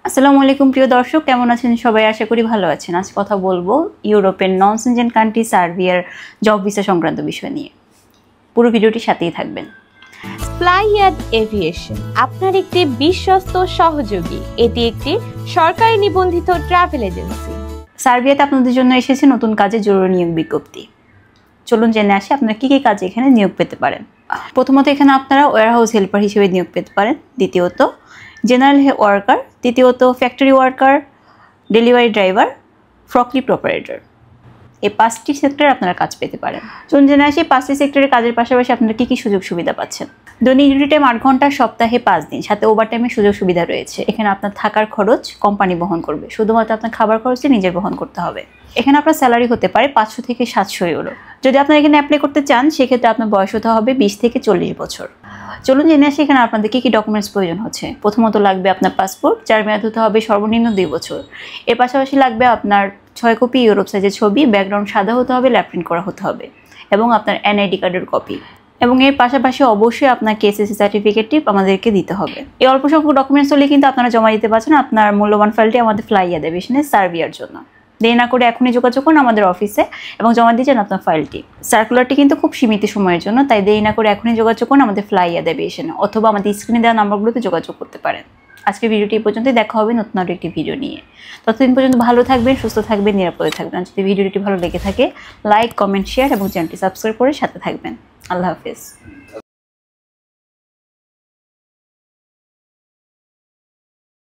আসসালামু আলাইকুম প্রিয় দর্শক, কেমন আছেন সবাই? আশা করি ভালো আছেন। আজ কথা বলবো ইউরোপের নন সেনজেন কান্ট্রি সার্বিয়ার জব ভিসা সংক্রান্ত বিষয় নিয়ে। পুরো ভিডিওটির সাথেই থাকবেন। ফ্লাইয়াদ এভিয়েশন আপনার একটি বিশ্বস্ত সহযোগী। এটি একটি সরকারি নিবন্ধিত ট্রাভেল এজেন্সি। সার্বিয়াতে আপনাদের জন্য এসেছে নতুন কাজে জরুরি নিয়োগ বিজ্ঞপ্তি। চলুন জেনে আসি আপনারা কী কী কাজে এখানে নিয়োগ পেতে পারেন। প্রথমত এখানে আপনারা ওয়্যারহাউস হেল্পার হিসেবে নিয়োগ পেতে পারেন। দ্বিতীয়ত জেনারেল ওয়ার্কার। তৃতীয়ত factory worker, delivery driver, forklift operator. এই 5টি সেক্টরে আপনারা কাজ পেতে পারেন। চলুন জেনে আসি 5টি সেক্টরের কাজের পাশাপাশি আপনারা কী কী সুযোগ সুবিধা পাচ্ছেন। দৈনিক ডিউটি টাইম 8 ঘন্টা, সপ্তাহে 5 দিন, সাথে ওভারটাইমের সুযোগ সুবিধা রয়েছে। এখানে আপনার থাকার খরচ কোম্পানি বহন করবে, শুধুমাত্র আপনার খাবার খরচে নিজের বহন করতে হবে। এখানে আপনার স্যালারি হতে পারে 500 থেকে 700 ইউরো। যদি আপনারা এখানে অ্যাপ্লাই করতে চান সেক্ষেত্রে আপনার বয়স হতে হবে 20 থেকে 40 বছর। চলুন জেনে আসি এখানে আপনাদের কী কী ডকুমেন্টস প্রয়োজন হচ্ছে। প্রথমত লাগবে আপনার পাসপোর্ট, যার মেয়াদ হতে হবে সর্বনিম্ন 2 বছর। এর পাশাপাশি লাগবে আপনার 6 কপি ইউরোপ সাইজের ছবি, ব্যাকগ্রাউন্ড সাদা হতে হবে, ল্যাপ প্রিন্ট করা হতে হবে, এবং আপনার এনআইডি কার্ডের কপি। এবং এর পাশাপাশি অবশ্যই আপনার কেসিসি সার্টিফিকেটটি আমাদেরকে দিতে হবে। এই অল্প সংখ্যক ডকুমেন্টস হলে কিন্তু আপনারা জমা দিতে পারছেন আপনার মূল্যবান ফাইলটি আমাদের ফ্লাইয়াদ এভিয়েশনে সার্বিয়ার জন্য। দেরি না করে এখনই যোগাযোগ করুন আমাদের অফিসে এবং জমা দিয়ে যান আপনার ফাইলটি। সার্কুলারটি কিন্তু খুব সীমিত সময়ের জন্য, তাই দেরি না করে এখনই যোগাযোগ করুন আমাদের ফ্লাইয়াদ এভিয়েশনে, অথবা আমাদের স্ক্রিনে দেওয়া নম্বরগুলোতে যোগাযোগ করতে পারেন। আজকের ভিডিওটি এই পর্যন্তই। দেখা হবে নতুন আরও একটি ভিডিও নিয়ে। ততদিন পর্যন্ত ভালো থাকবেন, সুস্থ থাকবেন, নিরাপদে থাকবেন। যদি ভিডিওটি ভালো লেগে থাকে লাইক, কমেন্ট, শেয়ার এবং চ্যানেলটি সাবস্ক্রাইব করে সাথে থাকবেন। আল্লাহ হাফেজ।